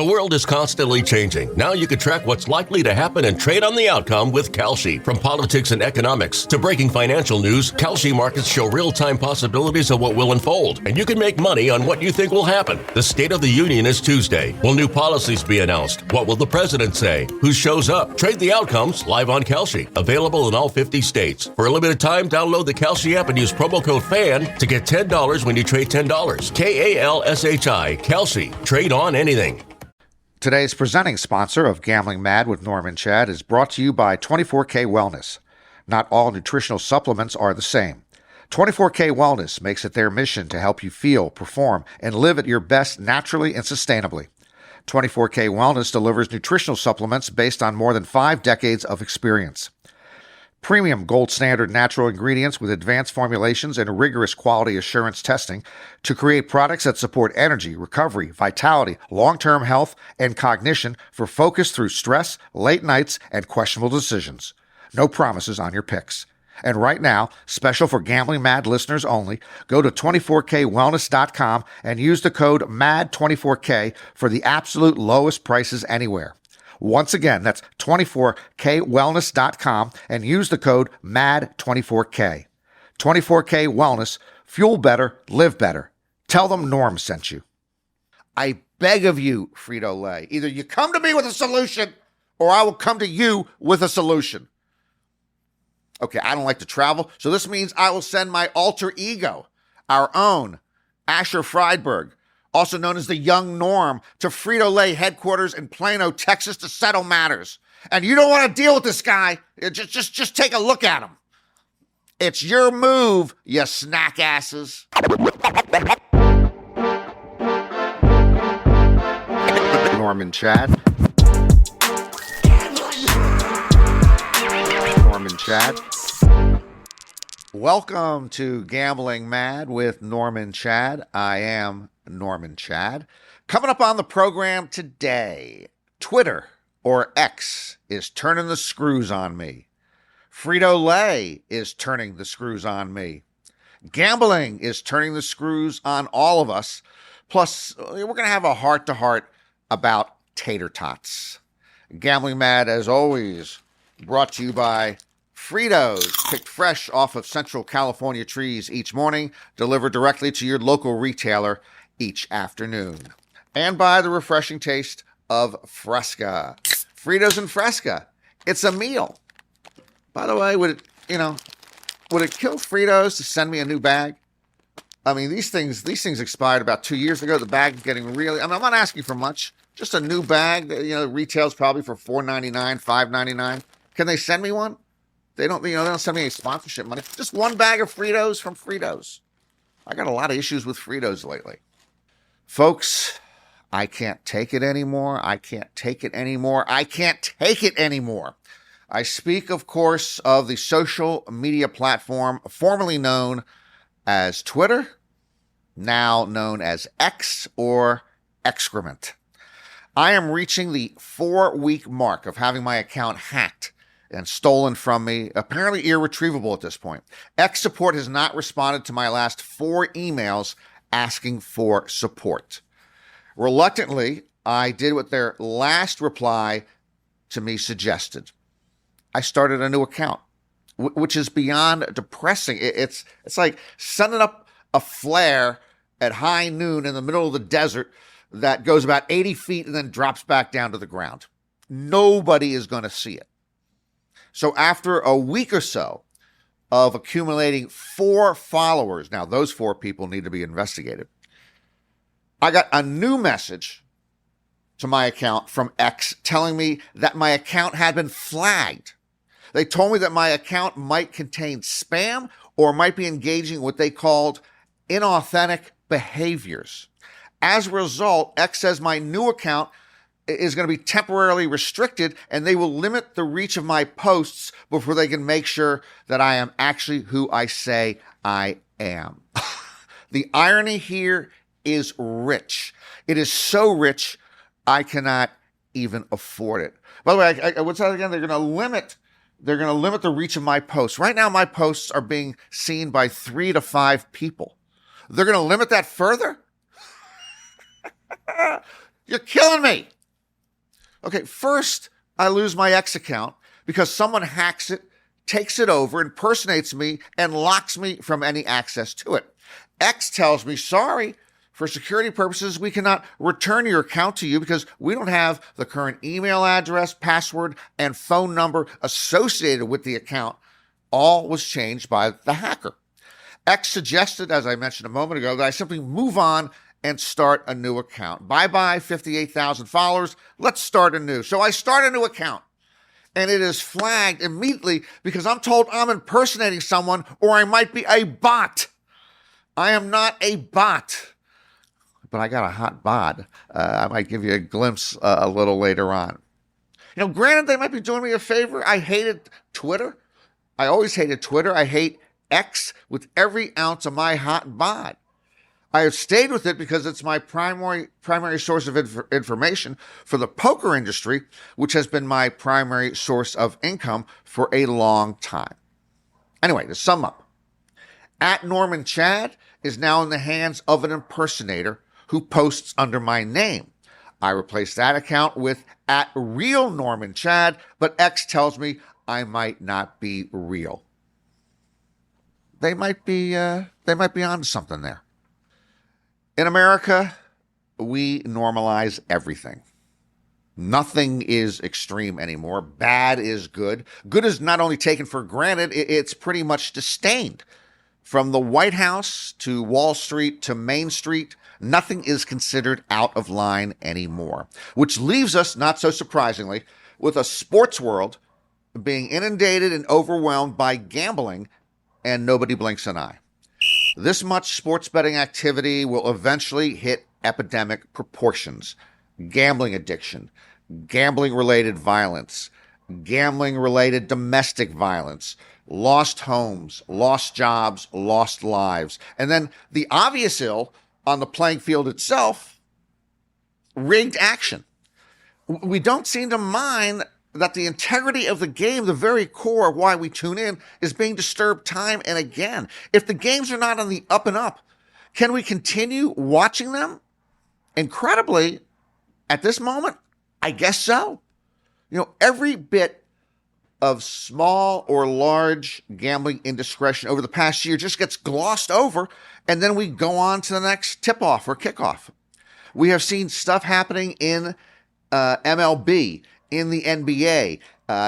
The world is constantly changing. Now you can track what's likely to happen and trade on the outcome with Kalshi. From politics and economics to breaking financial news, Kalshi markets show real-time possibilities of what will unfold, and you can make money on what you think will happen. The State of the Union is Tuesday. Will new policies be announced? What will the president say? Who shows up? Trade the outcomes live on Kalshi. Available in all 50 states. For a limited time, download the Kalshi app and use promo code FAN to get $10 when you trade $10. Kalshi. Kalshi. Trade on anything. Today's presenting sponsor of Gambling Mad with Norm and Chad is brought to you by 24K Wellness. Not all nutritional supplements are the same. 24K Wellness makes it their mission to help you feel, perform, and live at your best naturally and sustainably. 24K Wellness delivers nutritional supplements based on more than 5 decades of experience. Premium gold standard natural ingredients with advanced formulations and rigorous quality assurance testing to create products that support energy, recovery, vitality, long-term health, and cognition for focus through stress, late nights, and questionable decisions. No promises on your picks. And right now, special for Gambling Mad listeners only, go to 24kwellness.com and use the code MAD24K for the absolute lowest prices anywhere. Once again, that's 24kwellness.com and use the code MAD24K. 24K Wellness, fuel better, live better. Tell them Norm sent you. I beg of you, Frito-Lay, either you come to me with a solution or I will come to you with a solution. Okay, I don't like to travel, so this means I will send my alter ego, our own Asher Friedberg, also known as the Young Norm, to Frito-Lay headquarters in Plano, Texas to settle matters. And you don't want to deal with this guy. Just take a lok at him. It's your move, you snack asses. Norm and Chad. Norm and Chad. Welcome to Gambling Mad with Norm and Chad. I am Norman Chad. Coming up on the program today, Twitter, or X, is turning the screws on me. Frito-Lay is turning the screws on me. Gambling is turning the screws on all of us. Plus, we're going to have a heart-to-heart about tater tots. Gambling Mad, as always, brought to you by Fritos, picked fresh off of Central California trees each morning, delivered directly to your local retailer each afternoon. And by the refreshing taste of Fresca. Fritos and Fresca. It's a meal. By the way, would it kill Fritos to send me a new bag? I mean, these things expired about 2 years ago. The bag's getting really, I'm not asking for much. Just a new bag that, retails probably for $4.99, $5.99. Can they send me one? They don't send me any sponsorship money. Just one bag of Fritos from Fritos. I got a lot of issues with Fritos lately. Folks, I can't take it anymore. I can't take it anymore. I can't take it anymore. I speak, of course, of the social media platform formerly known as Twitter, now known as X or excrement. I am reaching the 4-week mark of having my account hacked and stolen from me, apparently irretrievable at this point. X support has not responded to my last 4 emails asking for support. Reluctantly, I did what their last reply to me suggested. I started a new account, which is beyond depressing. It's like sending up a flare at high noon in the middle of the desert that goes about 80 feet and then drops back down to the ground. Nobody is going to see it. So after a week or so of accumulating 4 followers, now those 4 people need to be investigated, I got a new message to my account from X telling me that my account had been flagged. They told me that my account might contain spam or might be engaging in what they called inauthentic behaviors. As a result, X says my new account is going to be temporarily restricted and they will limit the reach of my posts before they can make sure that I am actually who I say I am. The irony here is rich. It is so rich, I cannot even afford it. By the way, what's that again? They're going to limit the reach of my posts. Right now, my posts are being seen by 3 to 5 people. They're going to limit that further? You're killing me. Okay, first, I lose my X account because someone hacks it, takes it over, impersonates me, and locks me from any access to it. X tells me, sorry, for security purposes, we cannot return your account to you because we don't have the current email address, password, and phone number associated with the account. All was changed by the hacker. X suggested, as I mentioned a moment ago, that I simply move on and start a new account. Bye-bye, 58,000 followers. Let's start anew. So I start a new account, and it is flagged immediately because I'm told I'm impersonating someone or I might be a bot. I am not a bot, but I got a hot bod. I might give you a glimpse a little later on. You know, granted, they might be doing me a favor. I hated Twitter. I always hated Twitter. I hate X with every ounce of my hot bod. I have stayed with it because it's my primary source of information for the poker industry, which has been my primary source of income for a long time. Anyway, to sum up, @NormanChad is now in the hands of an impersonator who posts under my name. I replaced that account with @RealNormanChad, but X tells me I might not be real. They might be onto something there. In America, we normalize everything. Nothing is extreme anymore. Bad is good. Good is not only taken for granted, it's pretty much disdained. From the White House to Wall Street to Main Street, nothing is considered out of line anymore, which leaves us, not so surprisingly, with a sports world being inundated and overwhelmed by gambling, and nobody blinks an eye. This much sports betting activity will eventually hit epidemic proportions. Gambling addiction, gambling-related violence, gambling-related domestic violence, lost homes, lost jobs, lost lives. And then the obvious ill on the playing field itself, rigged action. We don't seem to mind that the integrity of the game, the very core of why we tune in, is being disturbed time and again. If the games are not on the up and up, can we continue watching them? Incredibly, at this moment, I guess so. You know, every bit of small or large gambling indiscretion over the past year just gets glossed over, and then we go on to the next tip-off or kickoff. We have seen stuff happening in MLB, in the NBA,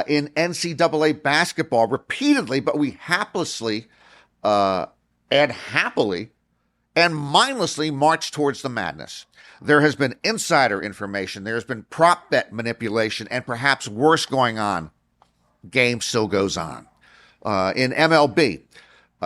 in NCAA basketball repeatedly, but we haplessly and happily and mindlessly march towards the madness. There has been insider information, there has been prop bet manipulation, and perhaps worse going on. Game still goes on. In MLB,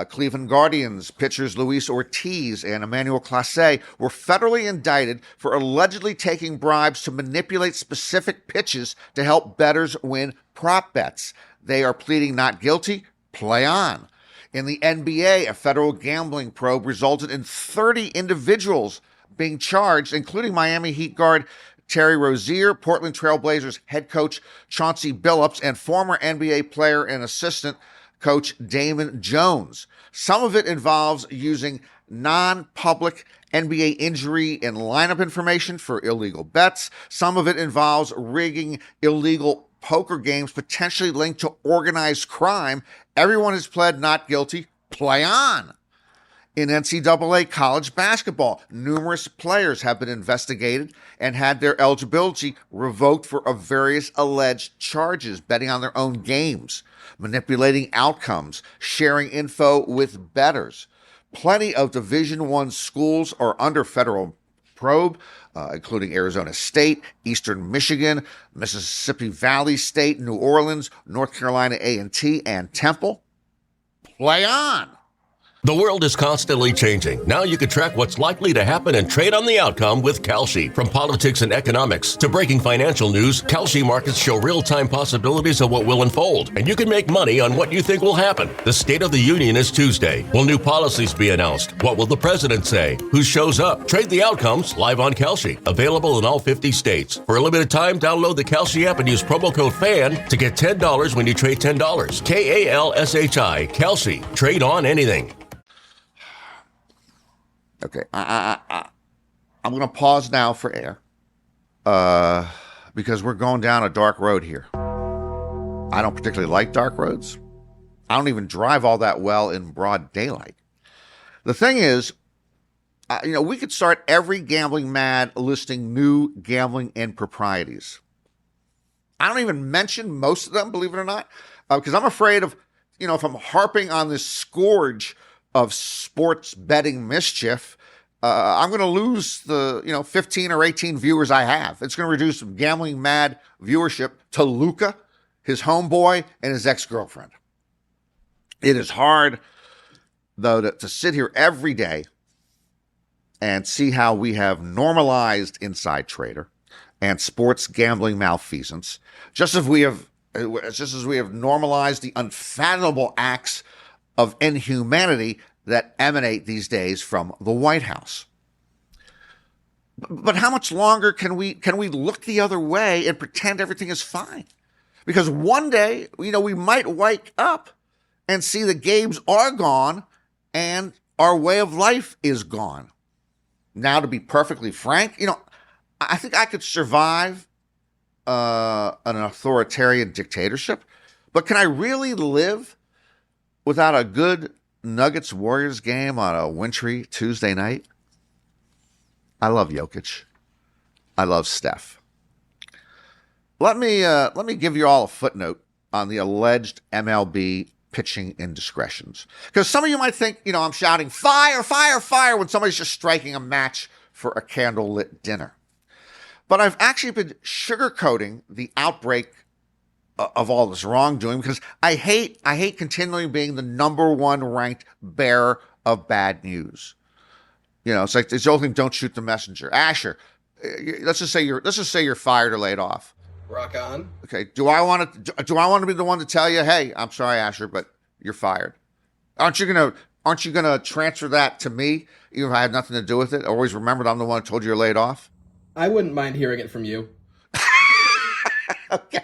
Cleveland Guardians pitchers Luis Ortiz and Emmanuel Clase were federally indicted for allegedly taking bribes to manipulate specific pitches to help bettors win prop bets. They are pleading not guilty. Play on. In the NBA, a federal gambling probe resulted in 30 individuals being charged, including Miami Heat guard Terry Rozier, Portland Trail Blazers head coach Chauncey Billups, and former NBA player and assistant coach Damon Jones. Some of it involves using non-public NBA injury and lineup information for illegal bets. Some of it involves rigging illegal poker games potentially linked to organized crime. Everyone has pled not guilty. Play on. In NCAA college basketball, numerous players have been investigated and had their eligibility revoked for various alleged charges, betting on their own games, manipulating outcomes, sharing info with bettors. Plenty of Division I schools are under federal probe, including Arizona State, Eastern Michigan, Mississippi Valley State, New Orleans, North Carolina A&T, and Temple. Play on. The world is constantly changing. Now you can track what's likely to happen and trade on the outcome with Kalshi. From politics and economics to breaking financial news, Kalshi markets show real-time possibilities of what will unfold, and you can make money on what you think will happen. The State of the Union is Tuesday. Will new policies be announced? What will the president say? Who shows up? Trade the outcomes live on Kalshi. Available in all 50 states. For a limited time, download the Kalshi app and use promo code FAN to get $10 when you trade $10. Kalshi. Kalshi. Trade on anything. Okay, I'm going to pause now for air. because we're going down a dark road here. I don't particularly like dark roads. I don't even drive all that well in broad daylight. The thing is, we could start every gambling mad listing new gambling improprieties. I don't even mention most of them, believe it or not, because I'm afraid of, if I'm harping on this scourge of sports betting mischief, I'm going to lose the, 15 or 18 viewers I have. It's going to reduce gambling mad viewership to Luca, his homeboy, and his ex-girlfriend. It is hard, though, to sit here every day and see how we have normalized inside trader and sports gambling malfeasance, just as we have normalized the unfathomable acts of inhumanity that emanate these days from the White House. But how much longer can we look the other way and pretend everything is fine? Because one day, we might wake up and see the games are gone and our way of life is gone. Now, to be perfectly frank, I think I could survive an authoritarian dictatorship, but can I really live without a good Nuggets Warriors game on a wintry Tuesday night? I love Jokic. I love Steph. Let me give you all a footnote on the alleged MLB pitching indiscretions. Because some of you might think, I'm shouting fire, fire, fire when somebody's just striking a match for a candlelit dinner. But I've actually been sugarcoating the outbreak of all this wrongdoing because I hate continually being the number one ranked bearer of bad news. It's like this old thing: don't shoot the messenger. Asher, let's just say you're fired or laid off. Rock on. Okay. Do I want to be the one to tell you, hey, I'm sorry, Asher, but you're fired? Aren't you gonna transfer that to me, even if I had nothing to do with it? Always remember that I'm the one who told you you're laid off. I wouldn't mind hearing it from you. Okay.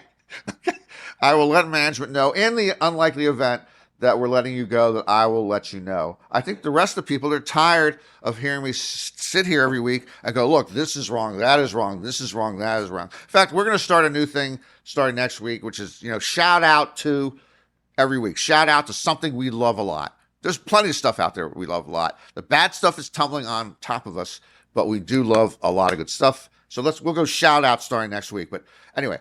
I will let management know in the unlikely event that we're letting you go, that I will let you know. I think the rest of the people are tired of hearing me sit here every week and go, look, this is wrong, that is wrong, this is wrong, that is wrong. In fact, we're going to start a new thing starting next week, which is, shout out to every week. Shout out to something we love a lot. There's plenty of stuff out there we love a lot. The bad stuff is tumbling on top of us, but we do love a lot of good stuff. So we'll go shout out starting next week. But anyway,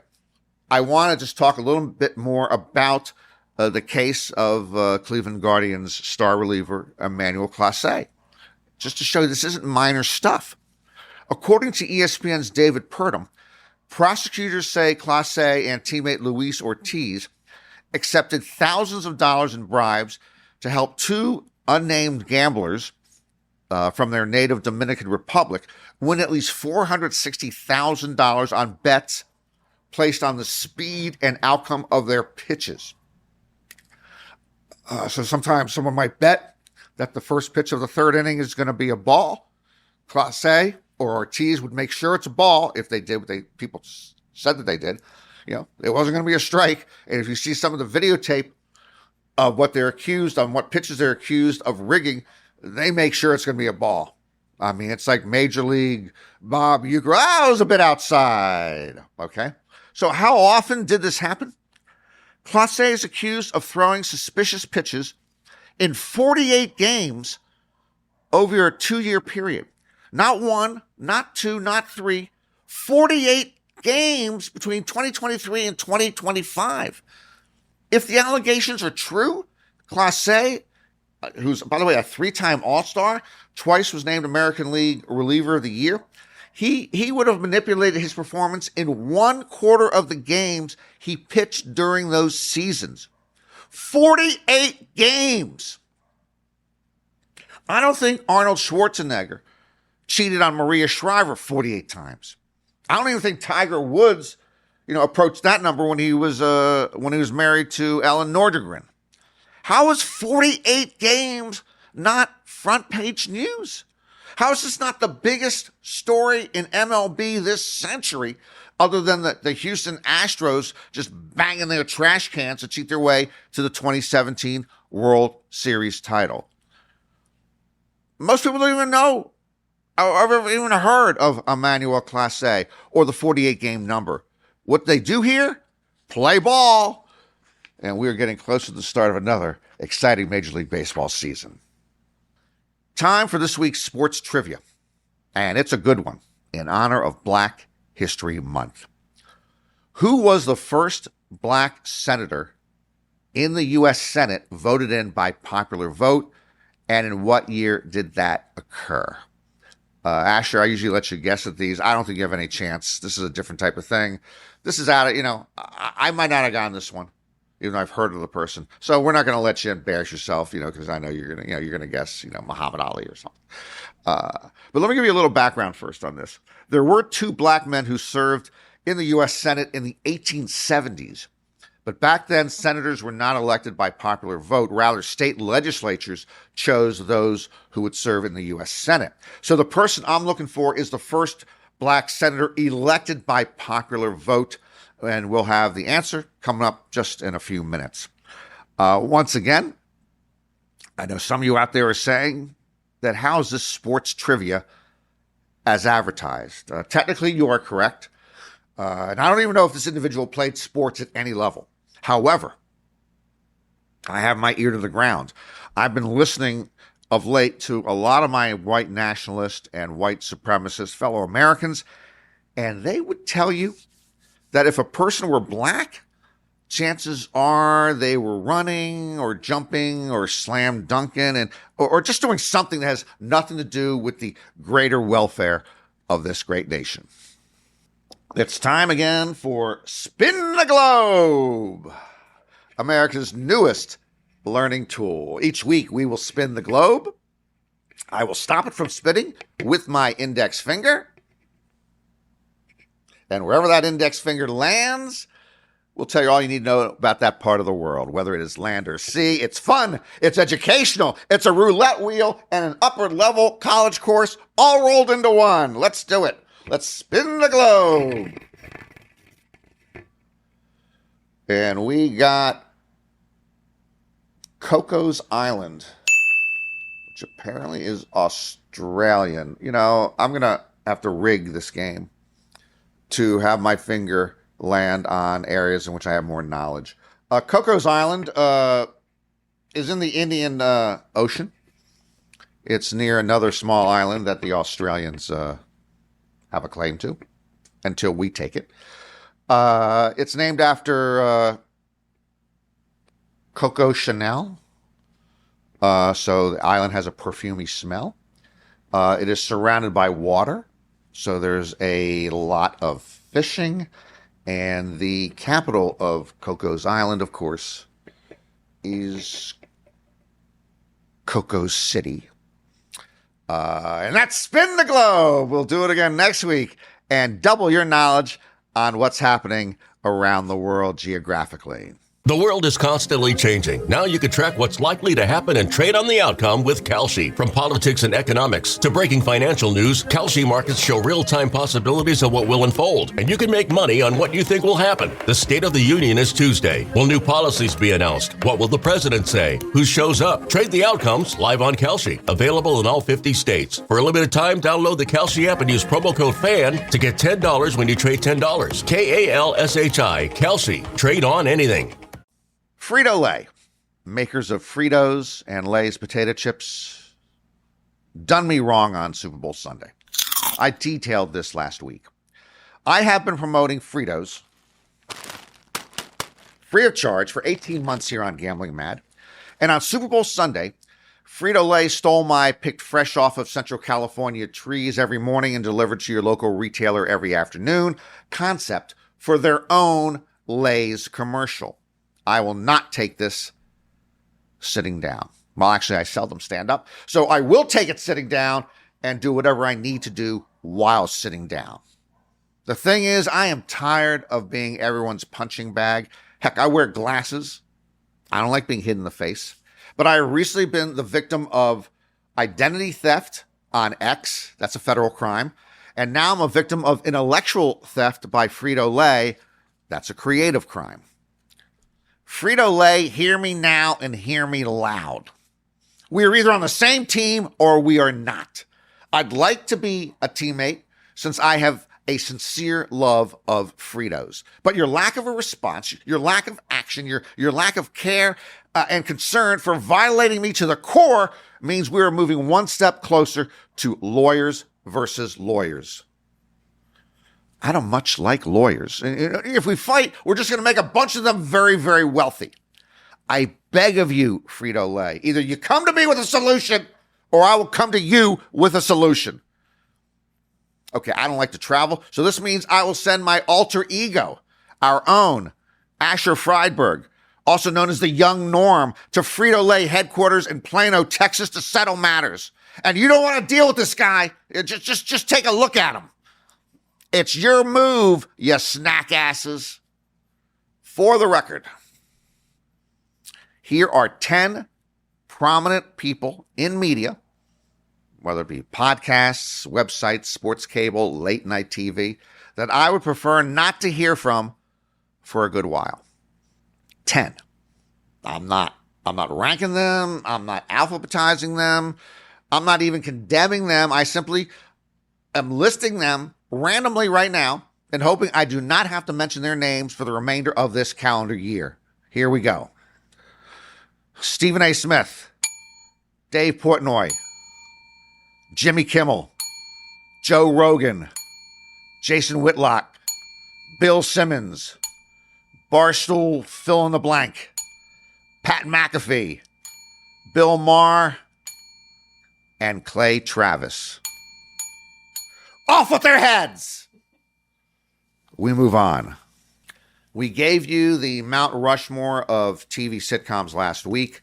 I want to just talk a little bit more about the case of Cleveland Guardians star reliever Emmanuel Clase, just to show you this isn't minor stuff. According to ESPN's David Purdom, prosecutors say Clase and teammate Luis Ortiz accepted thousands of dollars in bribes to help two unnamed gamblers from their native Dominican Republic win at least $460,000 on bets placed on the speed and outcome of their pitches. So sometimes someone might bet that the first pitch of the third inning is going to be a ball. Clase or Ortiz would make sure it's a ball if they did what people said that they did. It wasn't going to be a strike. And if you see some of the videotape of what they're accused on, what pitches they're accused of rigging, they make sure it's going to be a ball. I mean, it's like Major League Bob Uecker. I was a bit outside. Okay. So how often did this happen? Clase is accused of throwing suspicious pitches in 48 games over a 2-year period. Not one, not two, not three, 48 games between 2023 and 2025. If the allegations are true, Clase, who's, by the way, a 3-time All-Star, twice was named American League Reliever of the Year, he would have manipulated his performance in 1/4 of the games he pitched during those seasons. 48 games. I don't think Arnold Schwarzenegger cheated on Maria Shriver 48 times. I don't even think Tiger Woods, approached that number when he was married to Ellen Nordegren. How is 48 games not front page news? How is this not the biggest story in MLB this century, other than the Houston Astros just banging their trash cans to cheat their way to the 2017 World Series title? Most people don't even know I've ever even heard of Emmanuel Classe or the 48 game number. What they do here? Play ball. And we're getting close to the start of another exciting Major League Baseball season. Time for this week's sports trivia. And it's a good one in honor of Black History Month. Who was the first black senator in the U.S. Senate voted in by popular vote? And in what year did that occur? Asher, I usually let you guess at these. I don't think you have any chance. This is a different type of thing. This is out of, I might not have gotten this one, even though I've heard of the person. So we're not going to let you embarrass yourself, because I know you're going to guess, Muhammad Ali or something. But let me give you a little background first on this. There were two black men who served in the U.S. Senate in the 1870s. But back then, senators were not elected by popular vote. Rather, state legislatures chose those who would serve in the U.S. Senate. So the person I'm looking for is the first black senator elected by popular vote. And we'll have the answer coming up just in a few minutes. Once again, I know some of you out there are saying that how is this sports trivia as advertised? Technically, you are correct. And I don't even know if this individual played sports at any level. However, I have my ear to the ground. I've been listening of late to a lot of my white nationalist and white supremacist fellow Americans, and they would tell you that if a person were black, chances are they were running or jumping or slam dunking or just doing something that has nothing to do with the greater welfare of this great nation. It's time again for Spin the Globe, America's newest learning tool. Each week we will spin the globe. I will stop it from spinning with my index finger. And wherever that index finger lands, we'll tell you all you need to know about that part of the world, whether it is land or sea. It's fun, it's educational, it's a roulette wheel, and an upper level college course all rolled into one. Let's do it. Let's spin the globe. And we got Cocos Island, which apparently is Australian. I'm going to have to rig this game to have my finger land on areas in which I have more knowledge. Cocos Island is in the Indian Ocean. It's near another small island that the Australians have a claim to until we take it. It's named after Coco Chanel. So the island has a perfumey smell. It is surrounded by water. So there's a lot of fishing. And the capital of Cocos Island, of course, is Cocos City. And that's Spin the Globe. We'll do it again next week and double your knowledge on what's happening around the world geographically. The world is constantly changing. Now you can track what's likely to happen and trade on the outcome with Kalshi. From politics and economics to breaking financial news, Kalshi markets show real-time possibilities of what will unfold, and you can make money on what you think will happen. The State of the Union is Tuesday. Will new policies be announced? What will the president say? Who shows up? Trade the outcomes live on Kalshi. Available in all 50 states. For a limited time, download the Kalshi app and use promo code FAN to get $10 when you trade $10. Kalshi. Kalshi. Trade on anything. Frito-Lay, makers of Fritos and Lay's potato chips, done me wrong on Super Bowl Sunday. I detailed this last week. I have been promoting Fritos free of charge for 18 months here on Gambling Mad. And on Super Bowl Sunday, Frito-Lay stole my picked fresh off of Central California trees every morning and delivered to your local retailer every afternoon concept for their own Lay's commercial. I will not take this sitting down. Well, actually, I seldom stand up. So I will take it sitting down and do whatever I need to do while sitting down. The thing is, I am tired of being everyone's punching bag. Heck, I wear glasses. I don't like being hit in the face. But I have recently been the victim of identity theft on X. That's a federal crime. And now I'm a victim of intellectual theft by Frito-Lay. That's a creative crime. Frito-Lay, hear me now and hear me loud. We are either on the same team or we are not. I'd like to be a teammate since I have a sincere love of Fritos. But your lack of a response, your lack of action, your lack of care and concern for violating me to the core means we are moving one step closer to lawyers versus lawyers. I don't much like lawyers. If we fight, we're just going to make a bunch of them very, very wealthy. I beg of you, Frito-Lay, either you come to me with a solution or I will come to you with a solution. Okay, I don't like to travel, so this means I will send my alter ego, our own Asher Friedberg, also known as the Young Norm, to Frito-Lay headquarters in Plano, Texas to settle matters. And you don't want to deal with this guy, just take a look at him. It's your move, you snack asses. For the record, here are 10 prominent people in media, whether it be podcasts, websites, sports cable, late night TV, that I would prefer not to hear from for a good while. 10. I'm not ranking them. I'm not alphabetizing them. I'm not even condemning them. I simply am listing them randomly right now and hoping I do not have to mention their names for the remainder of this calendar year. Here we go. Stephen A. Smith, Dave Portnoy, Jimmy Kimmel, Joe Rogan, Jason Whitlock, Bill Simmons, Barstool fill in the blank, Pat McAfee, Bill Maher, and Clay Travis. Off with their heads! We move on. We gave you the Mount Rushmore of TV sitcoms last week.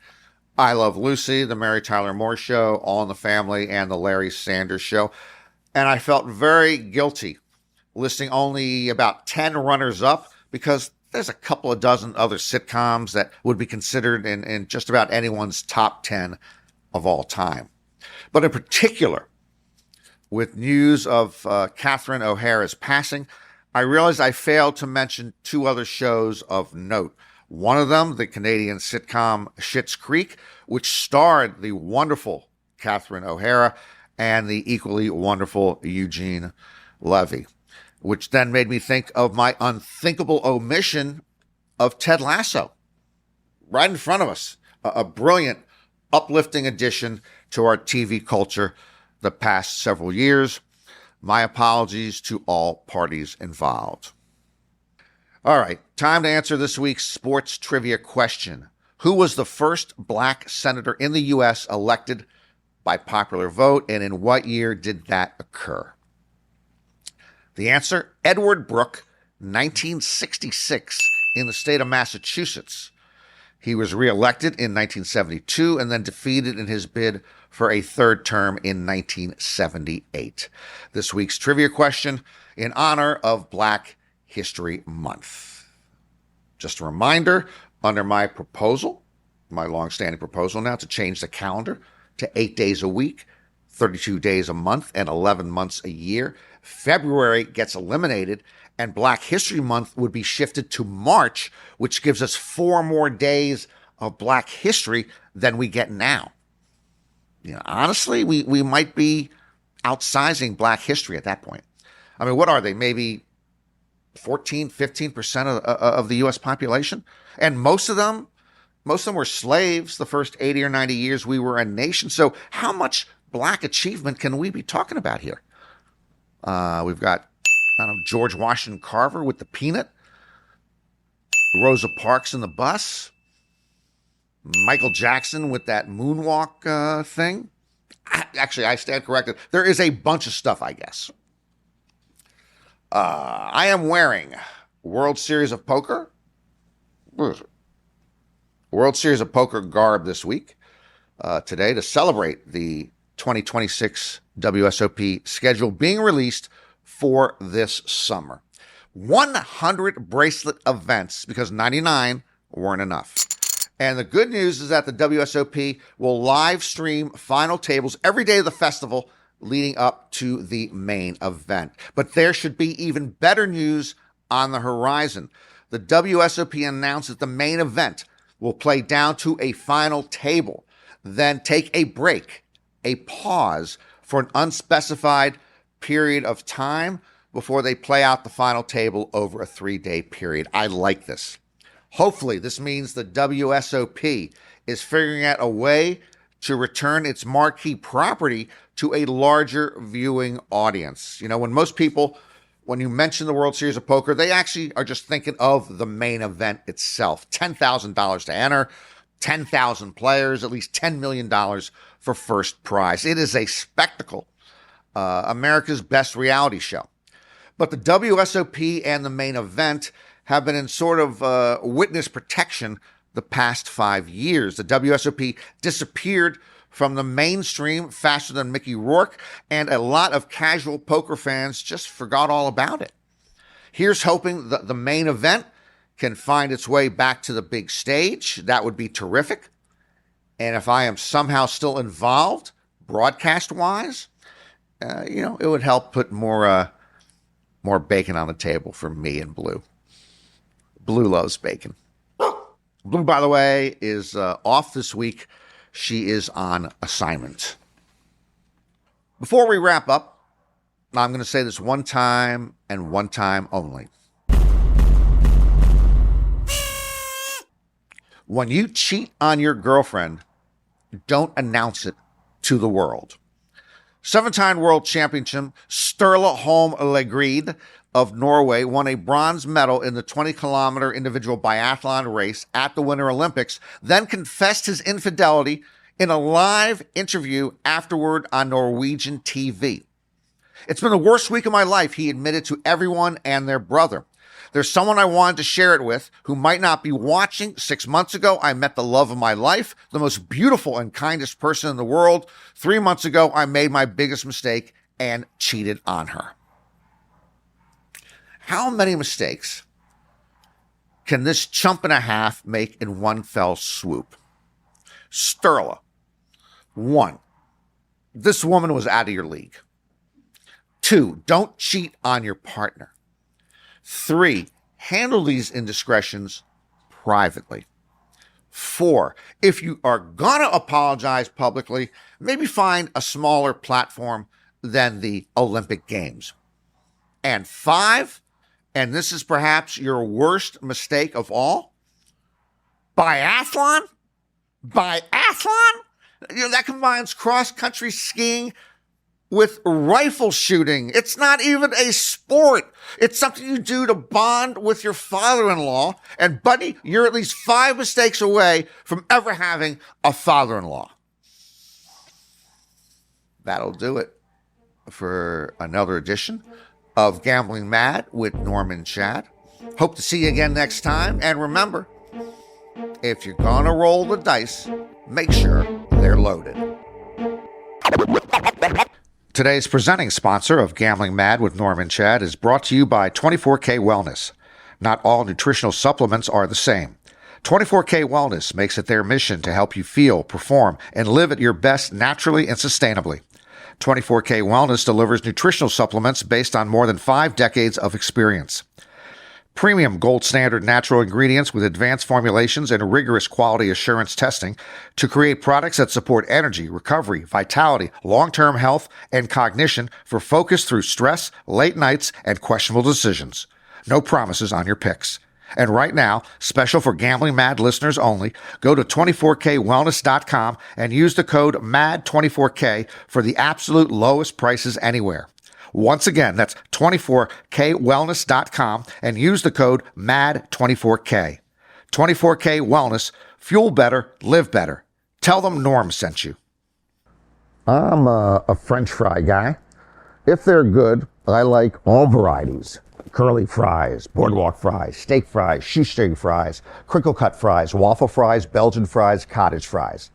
I Love Lucy, The Mary Tyler Moore Show, All in the Family, and The Larry Sanders Show. And I felt very guilty listing only about 10 runners-up because there's a couple of dozen other sitcoms that would be considered in just about anyone's top 10 of all time. But in particular, with news of Catherine O'Hara's passing, I realized I failed to mention two other shows of note. One of them, the Canadian sitcom Schitt's Creek, which starred the wonderful Catherine O'Hara and the equally wonderful Eugene Levy, which then made me think of my unthinkable omission of Ted Lasso. Right in front of us, a brilliant, uplifting addition to our TV culture the past several years. My apologies to all parties involved. All right, time to answer this week's sports trivia question. Who was the first black senator in the U.S. elected by popular vote, and in what year did that occur? The answer, Edward Brooke, 1966, in the state of Massachusetts. He was reelected in 1972 and then defeated in his bid for a third term in 1978. This week's trivia question in honor of Black History Month. Just a reminder, under my proposal, my long-standing proposal now to change the calendar to 8 days a week, 32 days a month, and 11 months a year, February gets eliminated, and Black History Month would be shifted to March, which gives us 4 more days of Black history than we get now. You know, honestly, we might be outsizing Black history at that point. I mean, what are they? Maybe 14, 15% of the U.S. population? And most of them were slaves the first 80 or 90 years we were a nation. So how much Black achievement can we be talking about here? We've got, I don't know, George Washington Carver with the peanut, Rosa Parks in the bus, Michael Jackson with that moonwalk thing. Actually, I stand corrected. There is a bunch of stuff, I guess. I am wearing World Series of Poker. What is it? World Series of Poker garb this week, today, to celebrate the 2026 WSOP schedule being released for this summer. 100 bracelet events because 99 weren't enough. And the good news is that the WSOP will live stream final tables every day of the festival leading up to the main event. But there should be even better news on the horizon. The WSOP announced that the main event will play down to a final table, then take a break, a pause for an unspecified period of time before they play out the final table over a 3-day period. I like this. Hopefully, this means the WSOP is figuring out a way to return its marquee property to a larger viewing audience. You know, when you mention the World Series of Poker, they actually are just thinking of the main event itself. $10,000 to enter, 10,000 players, at least $10 million for first prize. It is a spectacle, America's best reality show. But the WSOP and the main event have been in sort of witness protection the past 5 years. The WSOP disappeared from the mainstream faster than Mickey Rourke, and a lot of casual poker fans just forgot all about it. Here's hoping that the main event can find its way back to the big stage. That would be terrific. And if I am somehow still involved, broadcast-wise, it would help put more bacon on the table for me and Blue. Blue loves bacon. Blue, by the way, is off this week. She is on assignment. Before we wrap up, I'm going to say this one time and one time only. When you cheat on your girlfriend, don't announce it to the world. 7-time world champion Sturla Holm Legreid of Norway won a bronze medal in the 20-kilometer individual biathlon race at the Winter Olympics, then confessed his infidelity in a live interview afterward on Norwegian TV. It's been the worst week of my life, he admitted to everyone and their brother. There's someone I wanted to share it with who might not be watching. 6 months ago, I met the love of my life, the most beautiful and kindest person in the world. 3 months ago, I made my biggest mistake and cheated on her. How many mistakes can this chump and a half make in one fell swoop? Sturla. 1, this woman was out of your league. 2, don't cheat on your partner. 3, handle these indiscretions privately. 4, if you are gonna apologize publicly, maybe find a smaller platform than the Olympic Games. And 5, and this is perhaps your worst mistake of all, biathlon? Biathlon? That combines cross-country skiing with rifle shooting. It's not even a sport. It's something you do to bond with your father-in-law. And buddy, you're at least 5 mistakes away from ever having a father-in-law. That'll do it for another edition of Gambling Mad with Norman Chad. Hope to see you again next time. And remember, if you're gonna roll the dice, make sure they're loaded. Today's presenting sponsor of Gambling Mad with Norman Chad is brought to you by 24K Wellness. Not all nutritional supplements are the same. 24K Wellness makes it their mission to help you feel, perform, and live at your best naturally and sustainably. 24K Wellness delivers nutritional supplements based on more than 5 decades of experience. Premium gold standard natural ingredients with advanced formulations and rigorous quality assurance testing to create products that support energy, recovery, vitality, long-term health, and cognition for focus through stress, late nights, and questionable decisions. No promises on your picks. And right now, special for Gambling Mad listeners only, go to 24kwellness.com and use the code MAD24K for the absolute lowest prices anywhere. Once again, that's 24kwellness.com and use the code MAD24K. 24K Wellness, fuel better, live better. Tell them Norm sent you. I'm a French fry guy. If they're good, I like all varieties. Curly fries, boardwalk fries, steak fries, shoestring fries, crinkle cut fries, waffle fries, Belgian fries, cottage fries.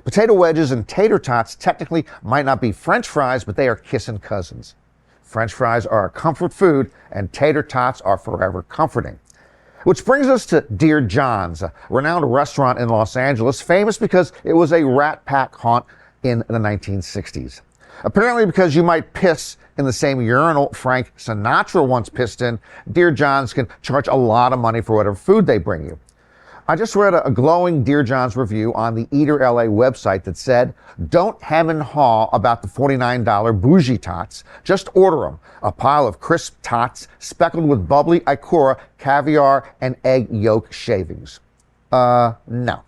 Potato wedges and tater tots technically might not be French fries, but they are kissing cousins. French fries are a comfort food, and tater tots are forever comforting. Which brings us to Dear John's, a renowned restaurant in Los Angeles, famous because it was a rat pack haunt in the 1960s. Apparently because you might piss in the same urinal Frank Sinatra once pissed in, Dear John's can charge a lot of money for whatever food they bring you. I just read a glowing Dear John's review on the Eater LA website that said, don't hem and haw about the $49 bougie tots. Just order them. A pile of crisp tots speckled with bubbly Ikura, caviar, and egg yolk shavings. No.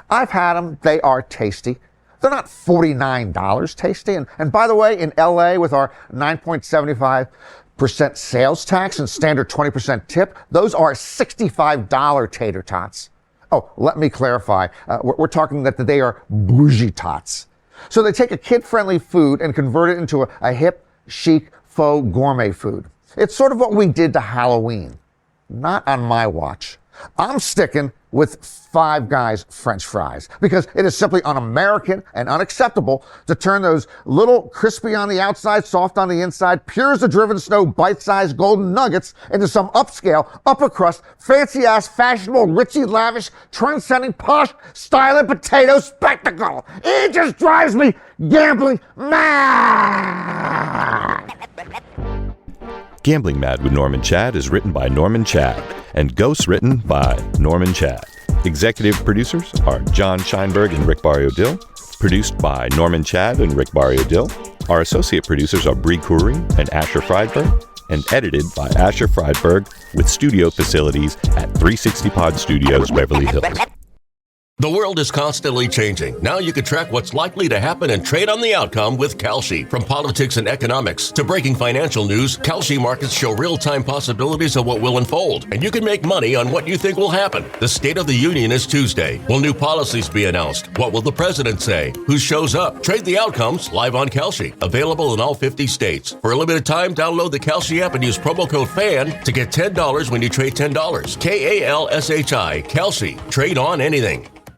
I've had them. They are tasty. They're not $49 tasty. And by the way, in LA with our 9.75% sales tax and standard 20% tip, those are $65 tater tots. Oh, let me clarify. We're talking that they are bougie tots. So they take a kid-friendly food and convert it into a hip, chic, faux gourmet food. It's sort of what we did to Halloween. Not on my watch. I'm sticking with Five Guys French fries because it is simply un-American and unacceptable to turn those little crispy on the outside, soft on the inside, pure as the driven snow, bite-sized golden nuggets into some upscale, upper crust, fancy-ass, fashionable, richy, lavish, trend-setting, posh, styling potato spectacle. It just drives me gambling mad. Gambling Mad with Norman Chad is written by Norman Chad and ghost-written by Norman Chad. Executive producers are John Scheinberg and Rick Barrio-Dill. Produced by Norman Chad and Rick Barrio-Dill. Our associate producers are Bree Coury and Asher Friedberg. And edited by Asher Friedberg with studio facilities at 360 Pod Studios, Beverly Hills. The world is constantly changing. Now you can track what's likely to happen and trade on the outcome with Kalshi. From politics and economics to breaking financial news, Kalshi markets show real-time possibilities of what will unfold, and you can make money on what you think will happen. The State of the Union is Tuesday. Will new policies be announced? What will the president say? Who shows up? Trade the outcomes live on Kalshi. Available in all 50 states. For a limited time, download the Kalshi app and use promo code FAN to get $10 when you trade $10. Kalshi. Kalshi. Trade on anything.